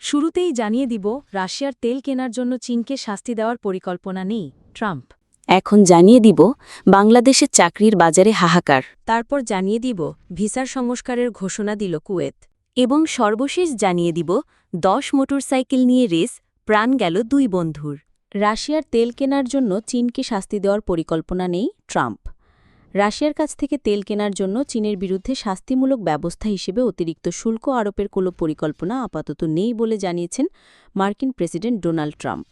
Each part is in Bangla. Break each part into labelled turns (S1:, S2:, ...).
S1: শুরুতেই জানিয়ে দিব, রাশিয়ার তেল কেনার জন্য চীনকে শাস্তি দেওয়ার পরিকল্পনা নেই ট্রাম্প।
S2: এখন জানিয়ে দিব, বাংলাদেশের চাকরির বাজারে হাহাকার।
S1: তারপর জানিয়ে দিব, ভিসার সংস্কারের ঘোষণা দিল কুয়েত।
S2: এবং সর্বশেষ জানিয়ে দিব, 10 মোটরসাইকেল নিয়ে রেস, প্রাণ গেল 2 বন্ধুর।
S1: রাশিয়ার তেল কেনার জন্য চীনকে শাস্তি দেওয়ার পরিকল্পনা নেই ট্রাম্প। রাশিয়ার কাছ থেকে তেল কেনার জন্য চীনের বিরুদ্ধে শাস্তিমূলক ব্যবস্থা হিসেবে অতিরিক্ত শুল্ক আরোপের কোনো পরিকল্পনা আপাতত নেই বলে জানিয়েছেন মার্কিন প্রেসিডেন্ট ডোনাল্ড ট্রাম্প।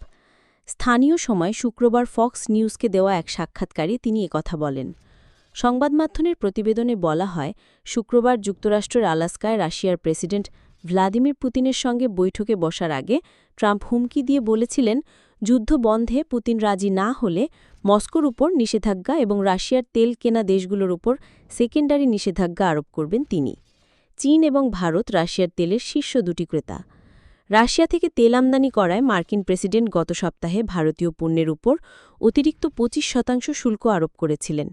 S1: স্থানীয় সময় শুক্রবার ফক্স নিউজকে দেওয়া এক সাক্ষাৎকারে তিনি একথা বলেন। সংবাদমাধ্যমের প্রতিবেদনে বলা হয়, শুক্রবার যুক্তরাষ্ট্রের আলাস্কায় রাশিয়ার প্রেসিডেন্ট ভ্লাদিমির পুতিনের সঙ্গে বৈঠকে বসার আগে ট্রাম্প হুমকি দিয়ে বলেছিলেন, যুদ্ধ বন্ধে পুতিন রাজি না হলে মস্কোর উপর নিষেধাজ্ঞা এবং রাশিয়ার তেল কেনা দেশগুলোর উপর সেকেন্ডারি নিষেধাজ্ঞা আরোপ করবেন তিনি। চীন এবং ভারত রাশিয়ার তেলের শীর্ষ দুটি ক্রেতা। রাশিয়া থেকে তেল আমদানি করায় মার্কিন প্রেসিডেন্ট গত সপ্তাহে ভারতীয় পণ্যের উপর অতিরিক্ত 25% শুল্ক আরোপ করেছিলেন।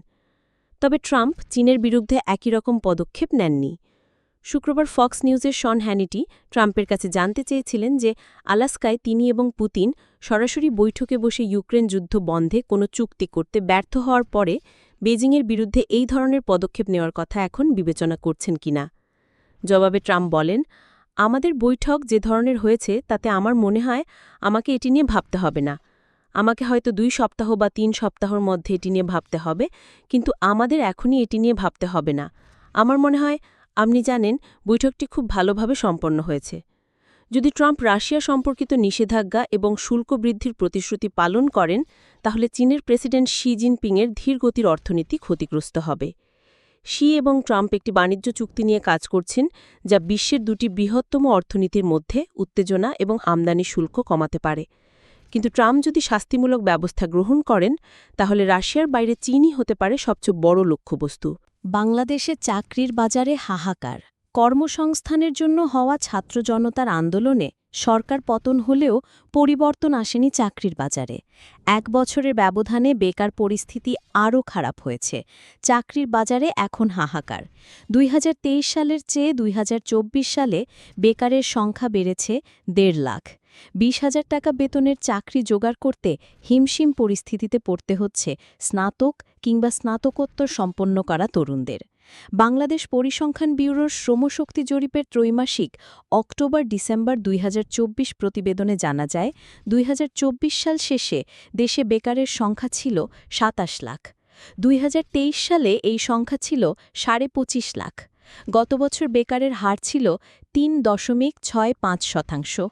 S1: তবে ট্রাম্প চীনের বিরুদ্ধে একই রকম পদক্ষেপ নেননি। শুক্রবার ফক্স নিউজের শন হ্যানিটি ট্রাম্পের কাছে জানতে চেয়েছিলেন যে আলাস্কায় তিনি এবং পুতিন সরাসরি বৈঠকে বসে ইউক্রেন যুদ্ধ বন্ধে কোনো চুক্তি করতে ব্যর্থ হওয়ার পরে বেজিংয়ের বিরুদ্ধে এই ধরনের পদক্ষেপ নেওয়ার কথা এখন বিবেচনা করছেন কিনা। জবাবে ট্রাম্প বলেন, আমাদের বৈঠক যে ধরনের হয়েছে তাতে আমার মনে হয় আমাকে এটি নিয়ে ভাবতে হবে না। আমাকে হয়তো 2 সপ্তাহ বা 3 সপ্তাহের মধ্যে এটি নিয়ে ভাবতে হবে, কিন্তু আমাদের এখনই এটি নিয়ে ভাবতে হবে না। আমার মনে হয় আপনি জানেন, বৈঠকটি খুব ভালোভাবে সম্পন্ন হয়েছে। যদি ট্রাম্প রাশিয়া সম্পর্কিত নিষেধাজ্ঞা এবং শুল্ক বৃদ্ধির প্রতিশ্রুতি পালন করেন, তাহলে চীনের প্রেসিডেন্ট শি জিনপিংয়ের ধীরগতির অর্থনীতি ক্ষতিগ্রস্ত হবে। শি এবং ট্রাম্প একটি বাণিজ্য চুক্তি নিয়ে কাজ করছেন, যা বিশ্বের দুটি বৃহত্তম অর্থনীতির মধ্যে উত্তেজনা এবং আমদানি শুল্ক কমাতে পারে। কিন্তু ট্রাম্প যদি শাস্তিমূলক ব্যবস্থা গ্রহণ করেন, তাহলে রাশিয়ার বাইরে চীনই হতে পারে সবচেয়ে বড় লক্ষ্যবস্তু।
S2: বাংলাদেশে চাকরির বাজারে হাহাকার। কর্মসংস্থানের জন্য হওয়া ছাত্র জনতার আন্দোলনে সরকার পতন হলেও পরিবর্তন আসেনি চাকরির বাজারে। 1 বছরের ব্যবধানে বেকার পরিস্থিতি আরও খারাপ হয়েছে। চাকরির বাজারে এখন হাহাকার। 2023 সালের চেয়ে 2024 সালে বেকারের সংখ্যা বেড়েছে 1.5 লাখ। 20,000 টাকা বেতনের চাকরি জোগাড় করতে হিমশিম পরিস্থিতিতে পড়তে হচ্ছে স্নাতক কিংবা স্নাতকোত্তর সম্পন্ন করা তরুণদের। বাংলাদেশ পরিসংখ্যান ব্যুরোর শ্রমশক্তি জরিপের ত্রৈমাসিক অক্টোবর-ডিসেম্বর 2024 প্রতিবেদনে জানা যায়, 2024 সাল শেষে দেশে বেকারের সংখ্যা ছিল 27 লাখ। 2023 সালে এই সংখ্যা ছিল 25.5 লাখ। গত বছর বেকারের হার ছিল 3.65%।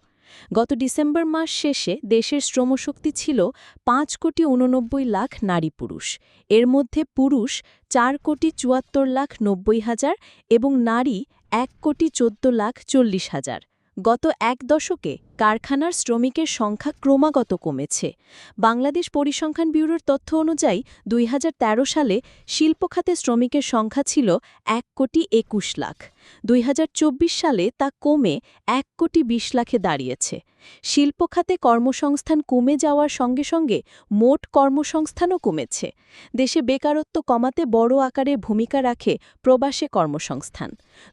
S2: গত ডিসেম্বর মাস শেষে দেশের শ্রমশক্তি ছিল 5,89,00,000 নারী পুরুষ। এর মধ্যে পুরুষ 4,74,90,000 এবং নারী 1,14,40,000। গত 1 দশকে কারখানার শ্রমিকের সংখ্যা ক্রমাগত কমেছে। বাংলাদেশ পরিসংখ্যান ব্যুরোর তথ্য অনুযায়ী 2013 সালে শিল্পখাতে শ্রমিকের সংখ্যা ছিল 1,21,00,000। 2024 সালে তা কমে 1,20,00,000-এ দাঁড়িয়েছে। শিল্পখাতে কর্মসংস্থান কমে যাওয়ার সঙ্গে সঙ্গে মোট কর্মসংস্থানও কমেছে। দেশে বেকারত্ব কমাতে বড় আকারে ভূমিকা রাখে প্রবাসে কর্মসংস্থান।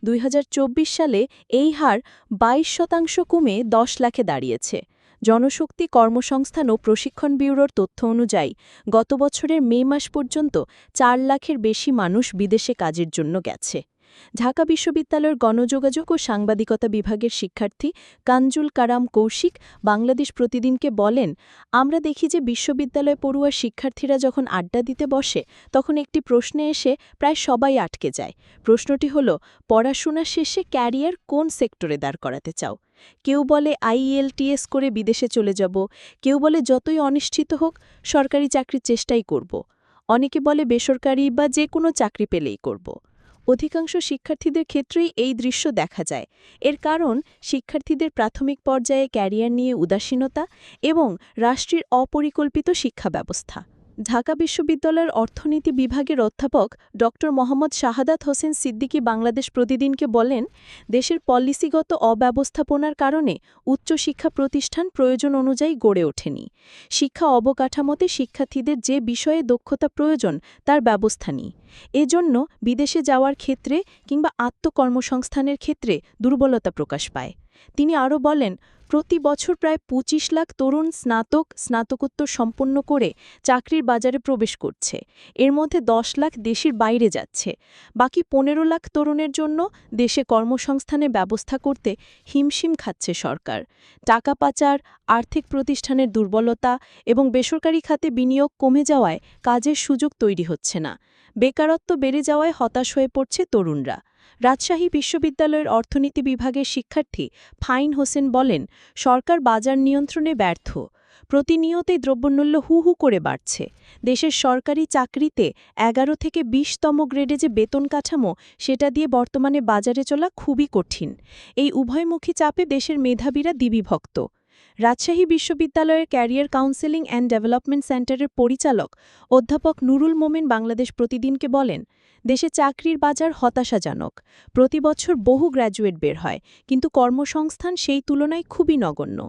S2: 2024 সালে এই হার 22% কমে 10 লাখে দাঁড়িয়েছে। জনশক্তি কর্মসংস্থান ও প্রশিক্ষণ ব্যুরোর তথ্য অনুযায়ী গত বছরের মে মাস পর্যন্ত 4 লাখের বেশি মানুষ বিদেশে কাজের জন্য গেছে। ঢাকা বিশ্ববিদ্যালয়ের গণযোগাযোগ ও সাংবাদিকতা বিভাগের শিক্ষার্থী কাঞ্জুল কারাম কৌশিক বাংলাদেশ প্রতিদিনকে বলেন, আমরা দেখি যে বিশ্ববিদ্যালয় পড়ুয়া শিক্ষার্থীরা যখন আড্ডা দিতে বসে, তখন একটি প্রশ্নে এসে প্রায় সবাই আটকে যায়। প্রশ্নটি হল, পড়াশোনা শেষে ক্যারিয়ার কোন সেক্টরে দাঁড় করাতে চাও? কেউ বলে IELTS করে বিদেশে চলে যাব, কেউ বলে যতই অনিশ্চিত হোক সরকারি চাকরির চেষ্টাই করব, অনেকে বলে বেসরকারি বা যে কোনো চাকরি পেলেই করব। অধিকাংশ শিক্ষার্থীদের ক্ষেত্রেই এই দৃশ্য দেখা যায়। এর কারণ শিক্ষার্থীদের প্রাথমিক পর্যায়ে ক্যারিয়ার নিয়ে উদাসীনতা এবং রাষ্ট্রের অপরিকল্পিত শিক্ষা ব্যবস্থা। ঢাকা বিশ্ববিদ্যালয়ের অর্থনীতি বিভাগের অধ্যাপক ড. মোহাম্মদ শাহাদাত হোসেন সিদ্দিকী বাংলাদেশ প্রতিদিনকে বলেন, দেশের পলিসিগত অব্যবস্থাপনার কারণে উচ্চশিক্ষা প্রতিষ্ঠান প্রয়োজন অনুযায়ী গড়ে ওঠেনি। শিক্ষা অবকাঠামোতে শিক্ষার্থীদের যে বিষয়ে দক্ষতা প্রয়োজন তার ব্যবস্থা নেই। এজন্য বিদেশে যাওয়ার ক্ষেত্রে কিংবা আত্মকর্মসংস্থানের ক্ষেত্রে দুর্বলতা প্রকাশ পায়। তিনি আরও বলেন, প্রতি বছর প্রায় ২৫ লাখ তরুণ স্নাতকোত্তর সম্পন্ন করে চাকরির বাজারে প্রবেশ করছে। এর মধ্যে ১০ লাখ দেশের বাইরে যাচ্ছে। বাকি ১৫ লাখ তরুণের জন্য দেশে কর্মসংস্থানের ব্যবস্থা করতে হিমশিম খাচ্ছে সরকার। টাকা পাচার, আর্থিক প্রতিষ্ঠানের দুর্বলতা এবং বেসরকারি খাতে বিনিয়োগ কমে যাওয়ায় কাজের সুযোগ তৈরি হচ্ছে না। বেকারত্ব বেড়ে যাওয়ায় হতাশ হয়ে পড়ছে তরুণরা। রাজশাহী বিশ্ববিদ্যালয়ের অর্থনীতি বিভাগের শিক্ষার্থী ফাইন হোসেন বলেন, সরকার বাজার নিয়ন্ত্রণে ব্যর্থ। প্রতিনিয়তই দ্রব্যমূল্য হু হু করে বাড়ছে। দেশের সরকারি চাকরিতে ১১ থেকে ২০তম গ্রেডে যে বেতন কাঠামো, সেটা দিয়ে বর্তমানে বাজারে চলা খুবই কঠিন। এই উভয়মুখী চাপে দেশের মেধাবীরা দিবিভক্ত। রাজশাহী বিশ্ববিদ্যালয়ের ক্যারিয়ার কাউন্সেলিং অ্যান্ড ডেভেলপমেন্ট সেন্টারের পরিচালক অধ্যাপক নুরুল মোমেন বাংলাদেশ প্রতিদিনকে বলেন, দেশে চাকরির বাজার হতাশাজনক। প্রতি বছর বহু গ্র্যাজুয়েট বের হয়, কিন্তু কর্মসংস্থান সেই তুলনায় খুবই নগণ্য।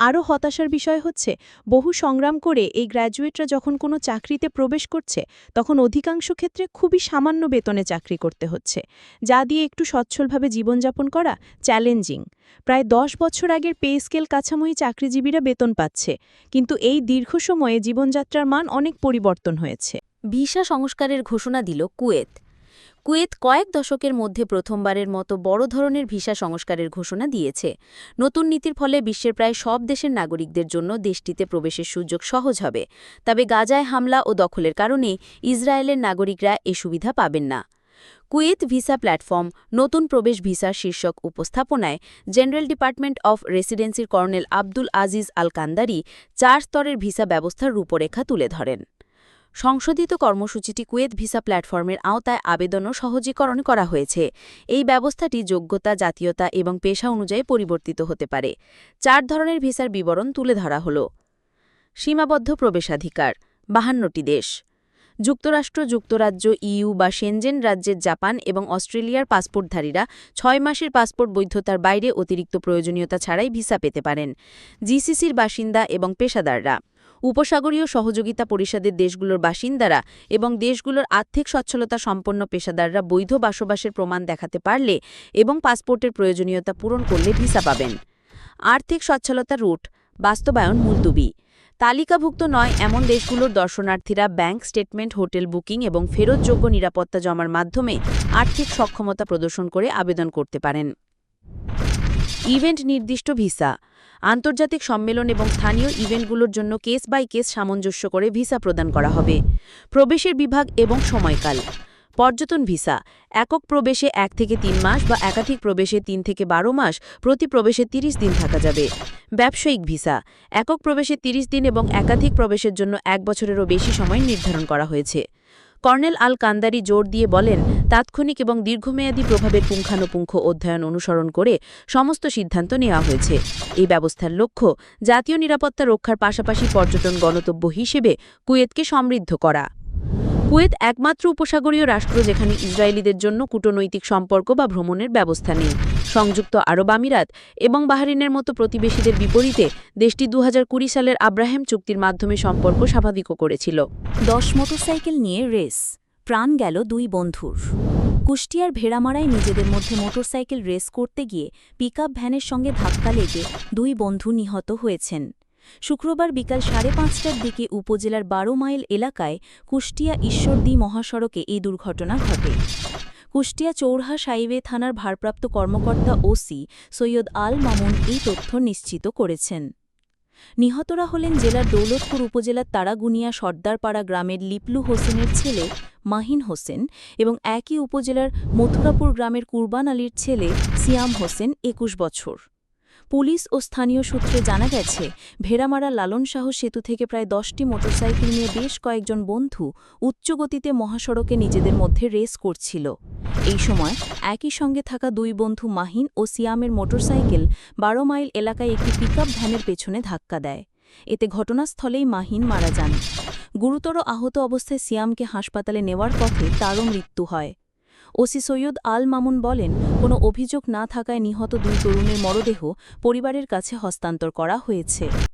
S2: আরও হতাশার বিষয় হচ্ছে, বহু সংগ্রাম করে এই গ্র্যাজুয়েটরা যখন কোনো চাকরিতে প্রবেশ করছে, তখন অধিকাংশ ক্ষেত্রে খুবই সামান্য বেতনে চাকরি করতে হচ্ছে, যা দিয়ে একটু সচ্ছলভাবে জীবনযাপন করা চ্যালেঞ্জিং। প্রায় ১০ বছর আগের পে স্কেল কাছামোই চাকরিজীবীরা বেতন পাচ্ছে, কিন্তু এই দীর্ঘ সময়ে জীবনযাত্রার মান অনেক পরিবর্তন হয়েছে।
S1: ভিসা সংস্কারের ঘোষণা দিল কুয়েত। কুয়েত কয়েক দশকের মধ্যে প্রথমবারের মতো বড় ধরনের ভিসা সংস্কারের ঘোষণা দিয়েছে। নতুন নীতির ফলে বিশ্বের প্রায় সব দেশের নাগরিকদের জন্য দেশটিতে প্রবেশের সুযোগ সহজ হবে। তবে গাজায় হামলা ও দখলের কারণে ইসরায়েলের নাগরিকরা এ সুবিধা পাবেন না। কুয়েত ভিসা প্ল্যাটফর্ম নতুন প্রবেশ ভিসা শীর্ষক উপস্থাপনায় জেনারেল ডিপার্টমেন্ট অফ রেসিডেন্সির colonel Abdul Aziz Al Kandari ৪ স্তরের ভিসা ব্যবস্থার রূপরেখা তুলে ধরেন। সংশোধিত কর্মসূচিটি কুয়েত ভিসা প্ল্যাটফর্মের আওতায় আবেদনও সহজীকরণ করা হয়েছে। এই ব্যবস্থাটি যোগ্যতা, জাতীয়তা এবং পেশা অনুযায়ী পরিবর্তিত হতে পারে। ৪ ধরনের ভিসার বিবরণ তুলে ধরা হল। সীমাবদ্ধ প্রবেশাধিকার ৫২টি দেশ। যুক্তরাষ্ট্র, যুক্তরাজ্য, ইইউ বা শেনজেন রাজ্যের জাপান এবং অস্ট্রেলিয়ার পাসপোর্টধারীরা ৬ মাসের পাসপোর্ট বৈধতার বাইরে অতিরিক্ত প্রয়োজনীয়তা ছাড়াই ভিসা পেতে পারেন। জিসিসির বাসিন্দা এবং পেশাদাররা, উপসাগরীয় সহযোগিতা পরিষদের দেশগুলোর বাসিন্দারা এবং দেশগুলোর আর্থিক সচ্ছলতা সম্পন্ন পেশাদাররা বৈধ বসবাসের প্রমাণ দেখাতে পারলে এবং পাসপোর্টের প্রয়োজনীয়তা পূরণ করলে ভিসা পাবেন। আর্থিক সচ্ছলতা রুট বাস্তবায়ন মুলতুবি। তালিকাভুক্ত নয় এমন দেশগুলোর দর্শনার্থীরা ব্যাংক স্টেটমেন্ট, হোটেল বুকিং এবং ফেরতযোগ্য নিরাপত্তা জমার মাধ্যমে আর্থিক সক্ষমতা প্রদর্শন করে আবেদন করতে পারেন। ইভেন্ট নির্দিষ্ট ভিসা। আন্তর্জাতিক সম্মেলন এবং স্থানীয় ইভেন্টগুলোর জন্য কেস বাই কেস সামঞ্জস্য করে ভিসা প্রদান করা হবে। প্রবেশের বিভাগ এবং সময়কাল। পর্যটন ভিসা একক প্রবেশে ১ থেকে ৩ মাস বা একাধিক প্রবেশে ৩ থেকে ১২ মাস, প্রতি প্রবেশে ৩০ দিন থাকা যাবে। ব্যবসায়িক ভিসা একক প্রবেশে ৩০ দিন এবং একাধিক প্রবেশের জন্য ১ বছরেরও বেশি সময় নির্ধারণ করা হয়েছে। কর্নেল আল কান্দারি জোর দিয়ে বলেন, তাৎক্ষণিক এবং দীর্ঘমেয়াদী প্রভাবের পুঙ্খানুপুঙ্খ অধ্যয়ন অনুসরণ করে সমস্ত সিদ্ধান্ত নেওয়া হয়েছে। এই ব্যবস্থার লক্ষ্য জাতীয় নিরাপত্তা রক্ষার পাশাপাশি পর্যটন গন্তব্য হিসেবে কুয়েতকে সমৃদ্ধ করা। কুয়েত একমাত্র উপসাগরীয় রাষ্ট্র যেখানে ইসরায়েলিদের জন্য কূটনৈতিক সম্পর্ক বা ভ্রমণের ব্যবস্থা নেই। সংযুক্ত আরব আমিরাত এবং বাহরিনের মতো প্রতিবেশীদের বিপরীতে দেশটি ২০২০ সালের আব্রাহাম চুক্তির মাধ্যমে সম্পর্ক স্বাভাবিকও করেছিল।
S3: ১০ মোটরসাইকেল নিয়ে রেস, প্রাণ গেল ২ বন্ধুর। কুষ্টিয়ার ভেড়ামারায় নিজেদের মধ্যে মোটরসাইকেল রেস করতে গিয়ে পিকআপ ভ্যানের সঙ্গে ধাক্কা লেগে ২ বন্ধু নিহত হয়েছেন। শুক্রবার বিকাল ৫:৩০টার দিকে উপজেলার ১২ মাইল এলাকায় কুষ্টিয়া ঈশ্বরদী মহাসড়কে এই দুর্ঘটনা ঘটে। কুষ্টিয়া চৌরহাট হাইওয়ে থানার ভারপ্রাপ্ত কর্মকর্তা ওসি সৈয়দ আল মামুন এই তথ্য নিশ্চিত করেছেন। নিহতরা হলেন জেলার দৌলতপুর উপজেলার তারাগুনিয়া সর্দারপাড়া গ্রামের লিপলু হোসেনের ছেলে মাহিন হোসেন এবং একই উপজেলার মথুরাপুর গ্রামের কুরবান আলীর ছেলে সিয়াম হোসেন ২১ বছর। পুলিশ ও স্থানীয় সূত্রে জানা গেছে, ভেড়ামারা লালন শাহ সেতু থেকে প্রায় ১০টি মোটরসাইকেল নিয়ে বেশ কয়েকজন বন্ধু উচ্চগতিতে মহাসড়কে নিজেদের মধ্যে রেস করছিল। এই সময় একই সঙ্গে থাকা ২ বন্ধু মাহিন ও সিয়ামের মোটরসাইকেল ১২ মাইল এলাকায় একটি পিকআপ ভ্যানের পেছনে ধাক্কা দেয়। এতে ঘটনাস্থলেই মাহিন মারা যান। গুরুতর আহত অবস্থায় সিয়ামকে হাসপাতালে নেওয়ার পথে তারও মৃত্যু হয়। ওসি সৈয়দ আল মামুন বলেন, কোনো অভিযোগ না থাকায় নিহত ২ তরুণের মরদেহ পরিবারের কাছে হস্তান্তর করা হয়েছে।